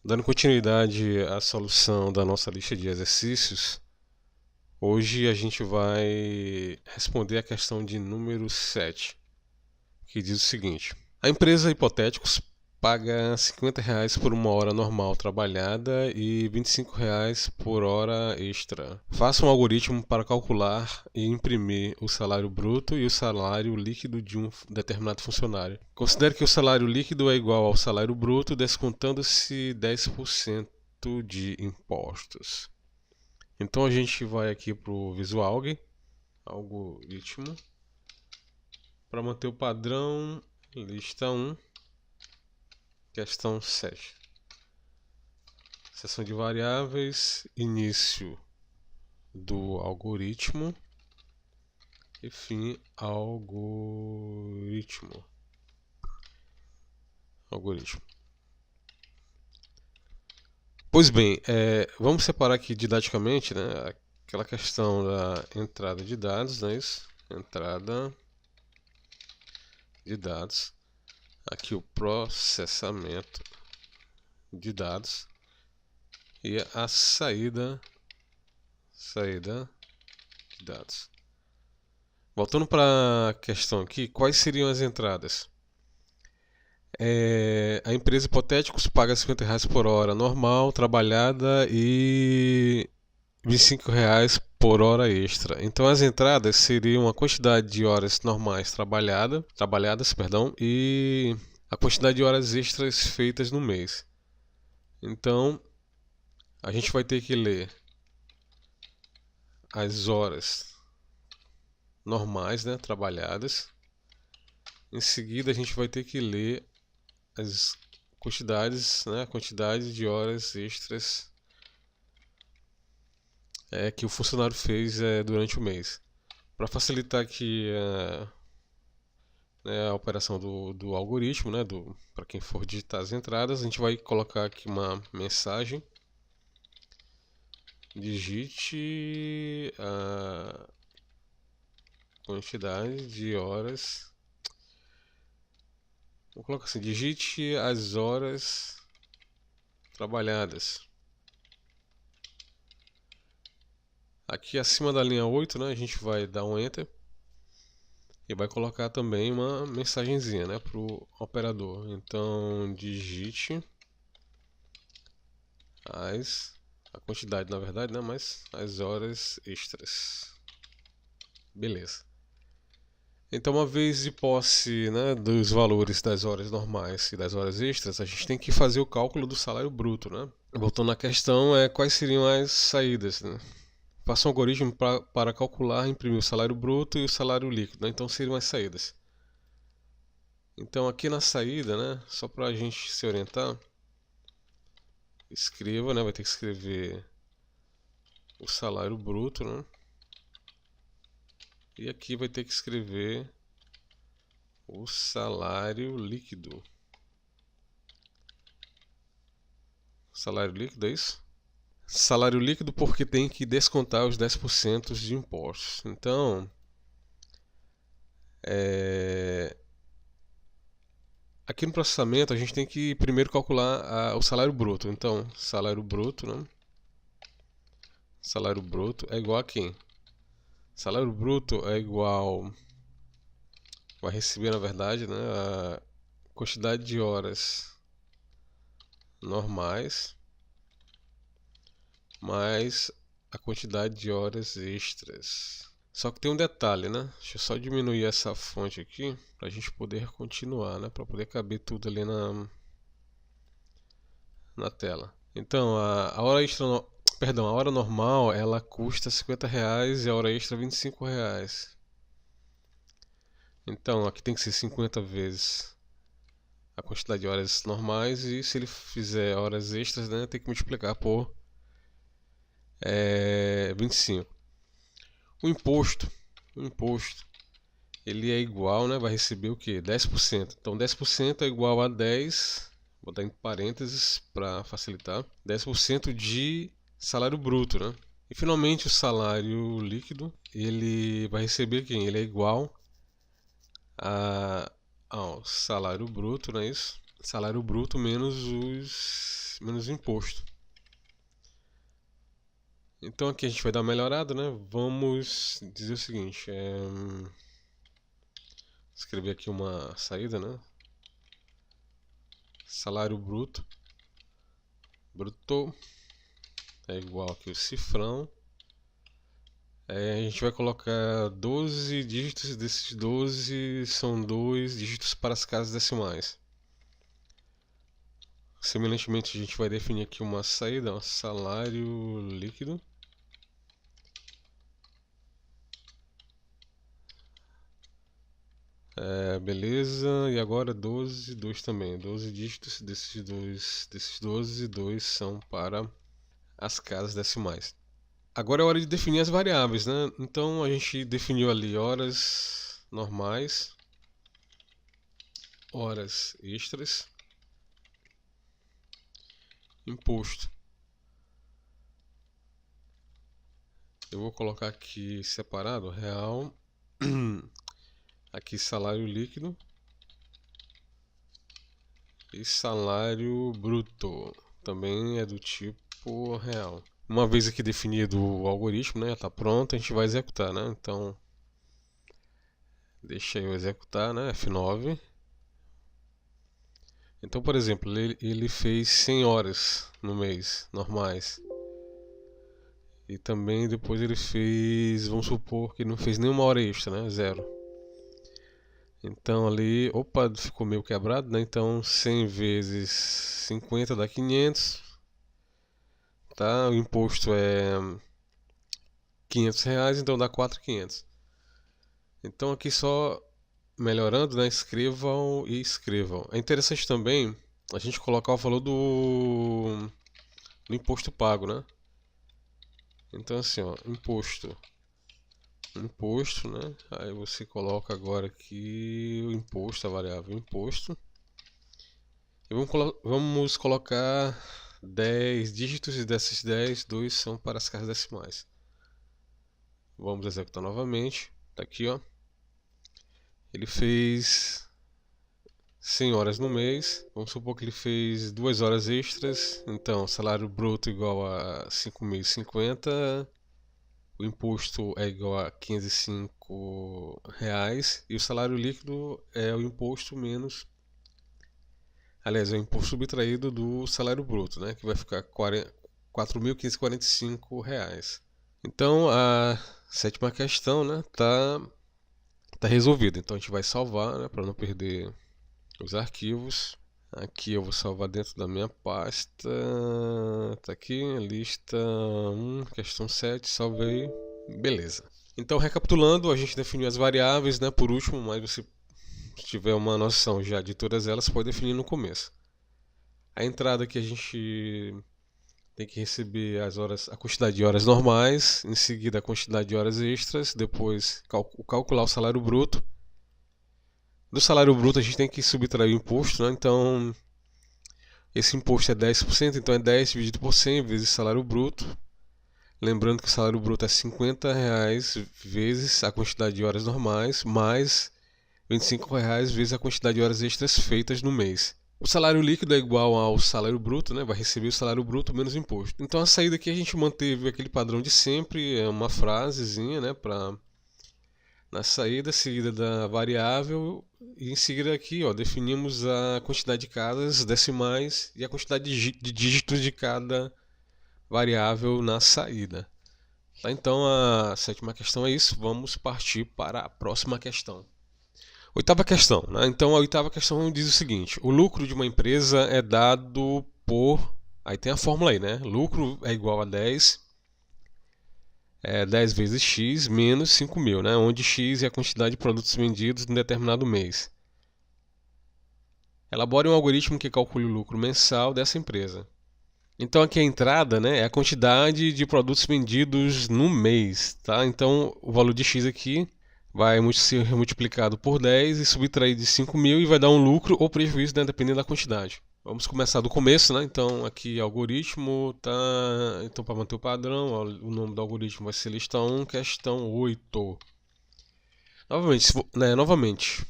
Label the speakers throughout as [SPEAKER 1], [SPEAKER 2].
[SPEAKER 1] Dando continuidade à solução da nossa lista de exercícios, hoje a gente vai responder a questão de número 7, que diz o seguinte: a empresa Hipotéticos paga R$ 50 por uma hora normal trabalhada e R$ 25 por hora extra. Faça um algoritmo para calcular e imprimir o salário bruto e o salário líquido de um determinado funcionário. Considere que o salário líquido é igual ao salário bruto, descontando-se 10% de impostos. Então a gente vai aqui para o Visual algoritmo, para manter o padrão, lista 1, questão 7. Seção de variáveis, início do algoritmo e fim algoritmo. Pois bem, vamos separar aqui didaticamente, né, aquela questão da entrada de dados, não é isso? Entrada de dados. Aqui o processamento de dados e a saída de dados. Voltando para a questão aqui, quais seriam as entradas? A empresa Hipotéticos paga R$ 50 por hora normal, trabalhada e R$ 25 por hora extra. Então as entradas seriam a quantidade de horas normais trabalhadas, e a quantidade de horas extras feitas no mês. Então a gente vai ter que ler as horas normais, né, trabalhadas. Em seguida a gente vai ter que ler as quantidades, né, a quantidade de horas extras que o funcionário fez durante o mês. Para facilitar aqui a operação do algoritmo, né, para quem for digitar as entradas, a gente vai colocar aqui uma mensagem: digite a quantidade de horas. Vou colocar assim: digite as horas trabalhadas. Aqui acima da linha 8, né, a gente vai dar um Enter e vai colocar também uma mensagenzinha, né, para o operador. Então, digite a quantidade, na verdade, né, mas as horas extras. Beleza. Então, uma vez de posse, né, dos valores das horas normais e das horas extras, a gente tem que fazer o cálculo do salário bruto, né? Voltando na questão, quais seriam as saídas, né? Faça um algoritmo para calcular e imprimir o salário bruto e o salário líquido, né? Então seriam as saídas. Então aqui na saída, né, só para a gente se orientar, escreva, né, vai ter que escrever o salário bruto, né? E aqui vai ter que escrever o salário líquido. Salário líquido, é isso? Salário líquido porque tem que descontar os 10% de impostos. Então, aqui no processamento a gente tem que primeiro calcular o salário bruto. Então, salário bruto, né? Salário bruto é igual a quem? Salário bruto é igual, vai receber na verdade, né, a quantidade de horas normais mais a quantidade de horas extras. Só que tem um detalhe, né? Deixa eu só diminuir essa fonte aqui para a gente poder continuar, né? Para poder caber tudo ali na tela. Então, a hora extra, perdão, a hora normal ela custa R$ 50 e a hora extra R$ 25. Então, aqui tem que ser 50 vezes a quantidade de horas normais e se ele fizer horas extras, né, tem que multiplicar por 25. O imposto, ele é igual, né, vai receber o que? 10%. Então 10% é igual a 10, vou dar em parênteses para facilitar, 10% de salário bruto, né? E finalmente o salário líquido, ele vai receber quem? Ele é igual ao salário bruto, não é isso? salário bruto menos o imposto. Então aqui a gente vai dar uma melhorada, né? Vamos dizer o seguinte, escrever aqui uma saída, né? Salário bruto é igual aqui o cifrão. A gente vai colocar 12 dígitos, desses 12 são 2 dígitos para as casas decimais. Semelhantemente, a gente vai definir aqui uma saída, ó, salário líquido. Beleza, e agora 12, 2 também. 12 dígitos desses 12, 2 são para as casas decimais. Agora é hora de definir as variáveis, né? Então a gente definiu ali horas normais, horas extras, imposto. Eu vou colocar aqui separado, real, aqui salário líquido e salário bruto, também é do tipo real. Uma vez aqui definido o algoritmo, né, está pronto, a gente vai executar, né? Então, deixa eu executar, né, F9. Então, por exemplo, ele fez 100 horas no mês, normais. E também depois ele fez, vamos supor que ele não fez nenhuma hora extra, né, 0. Então ali, opa, ficou meio quebrado, né? Então 100 vezes 50 dá 500. Tá? O imposto é R$500, então dá 4.500. Então aqui só melhorando, né? Escrevam e escrevam. É interessante também a gente colocar o valor do imposto pago, né? Então assim, ó, imposto, né? Aí você coloca agora aqui o imposto, a variável imposto. E vamos colocar 10 dígitos, e desses 10, 2 são para as casas decimais. Vamos executar novamente. Tá aqui, ó. Ele fez 100 horas no mês. Vamos supor que ele fez 2 horas extras. Então, salário bruto igual a 5.050. O imposto é igual a R$505. E o salário líquido é o imposto menos... Aliás, é o imposto subtraído do salário bruto, né? Que vai ficar R$4.545. Então, a sétima questão, né, tá resolvida. Então, a gente vai salvar, né, para não perder os arquivos. Aqui eu vou salvar dentro da minha pasta. Tá aqui, lista 1, questão 7, salvei. Beleza. Então, recapitulando, a gente definiu as variáveis, né, por último, mas você se tiver uma noção já de todas elas, pode definir no começo. A entrada que a gente tem que receber as horas, a quantidade de horas normais, em seguida a quantidade de horas extras, depois calcular o salário bruto. Do salário bruto a gente tem que subtrair o imposto, né? Então esse imposto é 10%, então é 10 dividido por 100 vezes salário bruto. Lembrando que o salário bruto é R$50 vezes a quantidade de horas normais, mais R$25 vezes a quantidade de horas extras feitas no mês. O salário líquido é igual ao salário bruto, né? Vai receber o salário bruto menos imposto. Então a saída aqui a gente manteve aquele padrão de sempre, é uma frasezinha, né? Na saída, seguida da variável, e em seguida aqui, ó, definimos a quantidade de casas decimais e a quantidade de dígitos de cada variável na saída. Tá? Então a sétima questão é isso. Vamos partir para a próxima questão. Oitava questão, né? Então a oitava questão diz o seguinte: o lucro de uma empresa é dado por... Aí tem a fórmula aí, né? Lucro é igual a 10 vezes x menos 5.000, né? Onde x é a quantidade de produtos vendidos em determinado mês. Elabore um algoritmo que calcule o lucro mensal dessa empresa. Então aqui a entrada, né, é a quantidade de produtos vendidos no mês, tá? Então o valor de x aqui vai ser multiplicado por 10 e subtrair de 5.000 e vai dar um lucro ou prejuízo, né, dependendo da quantidade. Vamos começar do começo, né? Então aqui algoritmo, tá? Então para manter o padrão, ó, o nome do algoritmo vai ser lista 1, questão 8. Novamente,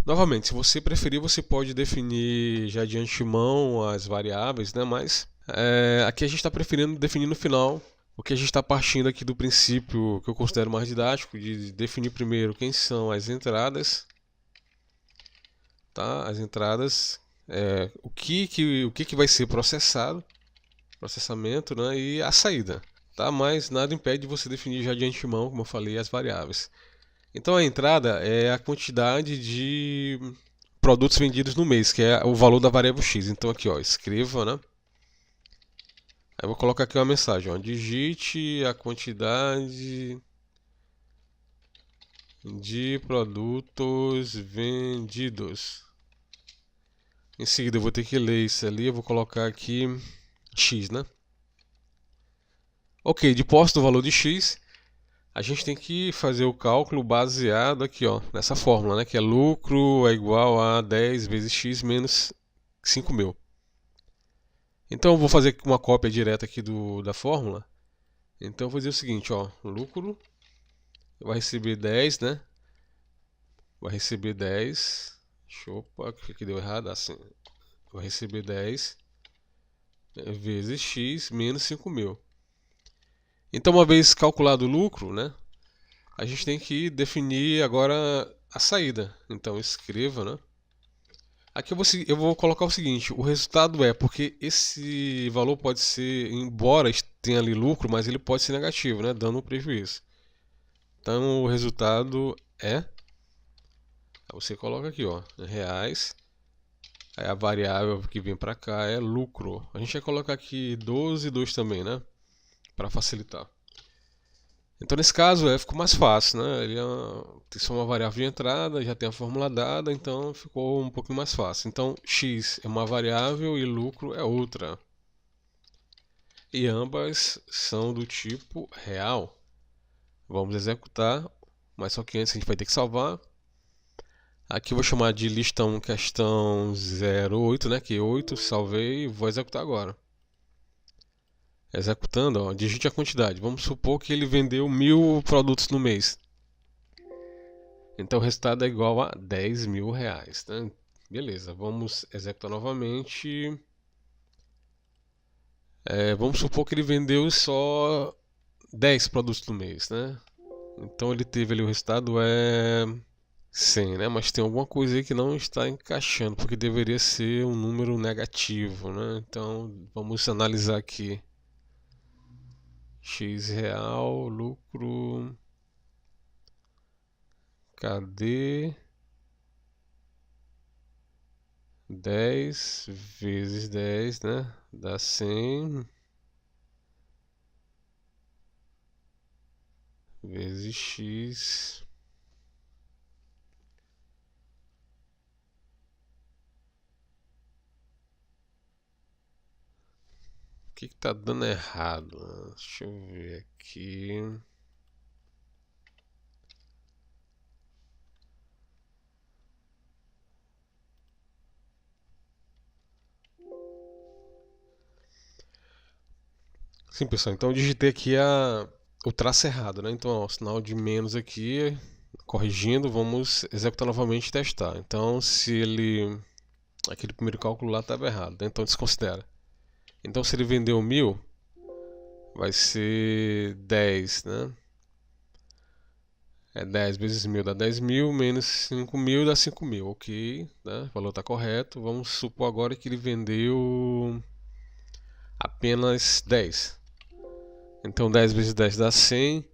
[SPEAKER 1] Novamente, se você preferir, você pode definir já de antemão as variáveis, né? Mas aqui a gente está preferindo definir no final, porque a gente está partindo aqui do princípio que eu considero mais didático, de definir primeiro quem são as entradas, tá? As entradas, o que vai ser processado, processamento, né? E a saída, tá? Mas nada impede de você definir já de antemão, como eu falei, as variáveis. Então a entrada é a quantidade de produtos vendidos no mês, que é o valor da variável x. Então aqui, ó, escreva, né? Aí eu vou colocar aqui uma mensagem, ó, digite a quantidade de produtos vendidos. Em seguida eu vou ter que ler isso ali, eu vou colocar aqui x, né? Ok, de posse do valor de x, a gente tem que fazer o cálculo baseado aqui, ó, nessa fórmula, né? Que é lucro é igual a 10 vezes x menos 5.000. Então eu vou fazer uma cópia direta aqui da fórmula. Então eu vou dizer o seguinte, ó, lucro vai receber 10, né? Vai receber 10. Opa, que deu errado, assim. Vai receber 10 vezes x menos 5.000. Então, uma vez calculado o lucro, né? A gente tem que definir agora a saída. Então escreva, né? Aqui eu vou colocar o seguinte, o resultado porque esse valor pode ser, embora tenha ali lucro, mas ele pode ser negativo, né? Dando um prejuízo. Então o resultado aí você coloca aqui, ó, reais. Aí a variável que vem para cá é lucro. A gente vai colocar aqui 12 e 2 também, né? Para facilitar. Então nesse caso ficou mais fácil, né? Ele tem só uma variável de entrada, já tem a fórmula dada, então ficou um pouquinho mais fácil. Então x é uma variável e lucro é outra. E ambas são do tipo real. Vamos executar, mas só que antes a gente vai ter que salvar. Aqui eu vou chamar de listão questão 08, né? Que 8, salvei e vou executar agora. Executando, ó, digite a quantidade. Vamos supor que ele vendeu 1.000 produtos no mês. Então o resultado é igual a 10 mil reais. Né? Beleza, vamos executar novamente. Vamos supor que ele vendeu só 10 produtos no mês. Né? Então ele teve ali, o resultado é 100, né? Mas tem alguma coisa aí que não está encaixando, porque deveria ser um número negativo. Né? Então vamos analisar aqui. X real, lucro. Cadê? 10 vezes 10, né? Dá 100 vezes x. O que tá dando errado? Deixa eu ver aqui. Sim, pessoal, então eu digitei aqui o traço errado, né? Então, ó, o sinal de menos aqui, corrigindo, vamos executar novamente e testar. Então, se aquele primeiro cálculo lá estava errado, né? Então desconsidera. Então, se ele vendeu 1.000, vai ser 10, né? 10 vezes 1.000 dá 10.000, menos 5.000 dá 5.000, ok, né? O valor está correto. Vamos supor agora que ele vendeu apenas 10. Então 10 vezes 10 dá 100.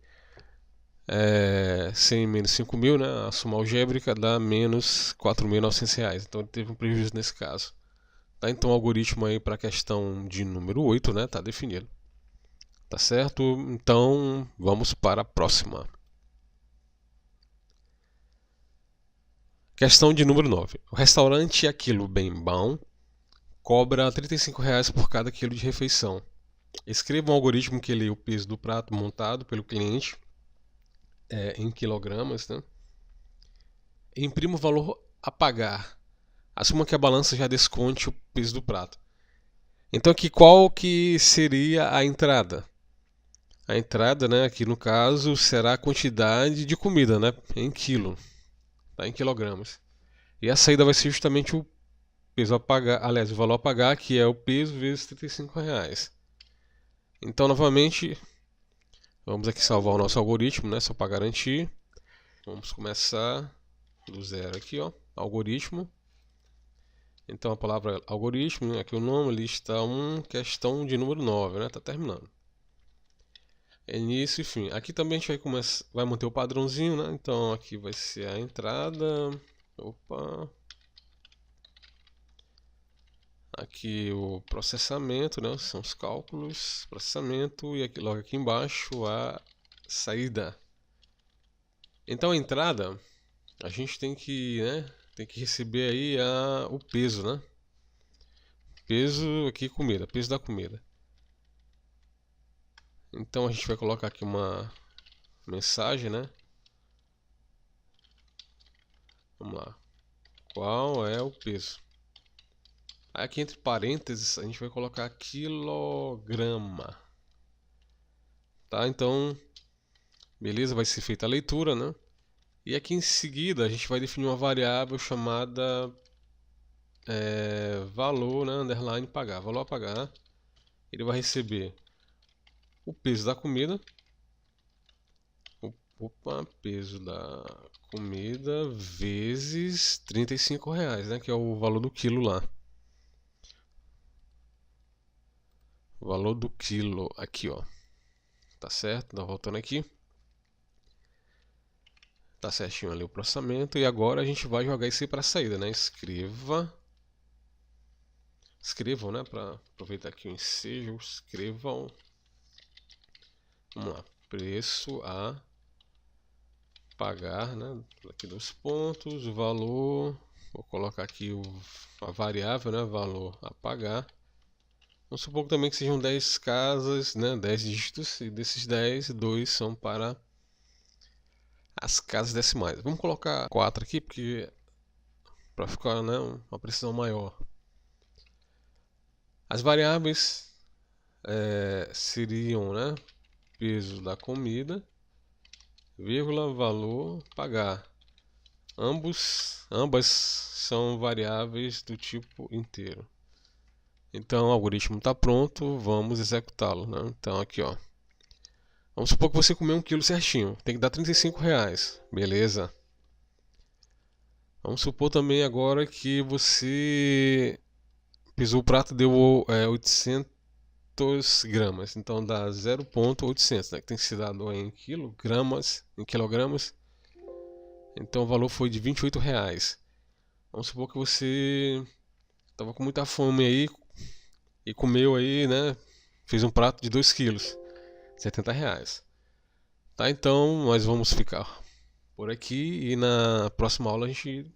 [SPEAKER 1] 100 menos 5.000, né? A soma algébrica dá menos 4.900 reais. Então ele teve um prejuízo nesse caso. Tá? Então o algoritmo aí para a questão de número 8, né? Tá definido. Tá certo? Então vamos para a próxima. Questão de número 9. O restaurante Aquilo Bem Bom cobra R$35 por cada quilo de refeição. Escreva um algoritmo que lê o peso do prato montado pelo cliente em quilogramas. Né? Imprima o valor a pagar. Assuma que a balança já desconte o peso do prato. Então aqui qual que seria a entrada? A entrada, né, aqui no caso, será a quantidade de comida, né, em quilo, tá, em quilogramas. E a saída vai ser justamente o peso a pagar, aliás, o valor a pagar, que é o peso vezes R$ 35. Então, novamente, vamos aqui salvar o nosso algoritmo, né? Só para garantir. Vamos começar do zero aqui, ó. Algoritmo. Então a palavra algoritmo, aqui o nome, lista 1, questão de número 9, né? Tá terminando. Início e fim. Aqui também a gente vai manter o padrãozinho, né? Então aqui vai ser a entrada. Opa. Aqui o processamento, né? São os cálculos, processamento, e aqui, logo aqui embaixo a saída. Então a entrada, a gente tem que, né? Tem que receber aí o peso, né? Peso aqui, comida, peso da comida. Então a gente vai colocar aqui uma mensagem, né? Vamos lá. Qual é o peso? Aqui entre parênteses a gente vai colocar quilograma. Tá? Então, beleza, vai ser feita a leitura, né? E aqui em seguida a gente vai definir uma variável chamada valor, né? Underline pagar. Valor a pagar. Ele vai receber o peso da comida. Opa, peso da comida vezes R$ 35, né? Que é o valor do quilo lá. O valor do quilo aqui, ó. Tá certo? Tá voltando aqui. Tá certinho ali o processamento. E agora a gente vai jogar isso aí para a saída, né? Escrevam, né? Para aproveitar aqui o ensejo. Escrevam. Vamos lá. Preço a pagar, né? Aqui 2 pontos. O valor. Vou colocar aqui a variável, né? Valor a pagar. Vamos supor também que sejam 10 casas, né? 10 dígitos. E desses 10, 2 são para as casas decimais. Vamos colocar 4 aqui, porque para ficar, né, uma precisão maior. As variáveis seriam, né, peso da comida, vírgula, valor, pagar. Ambas são variáveis do tipo inteiro. Então o algoritmo está pronto, vamos executá-lo, né? Então aqui, ó. Vamos supor que você comeu 1 quilo certinho, tem que dar R$ 35, beleza? Vamos supor também agora que você pesou o prato, deu 800 gramas, então dá 0,800, né? Que tem que ser dado em quilogramas, então o valor foi de R$ 28. Vamos supor que você estava com muita fome aí e comeu aí, né? Fez um prato de 2 quilos, R$ 70. Tá, então nós vamos ficar por aqui e na próxima aula a gente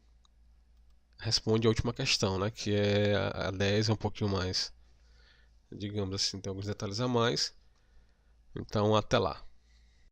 [SPEAKER 1] responde a última questão, né? Que é a 10, é um pouquinho mais, digamos assim, tem alguns detalhes a mais. Então até lá.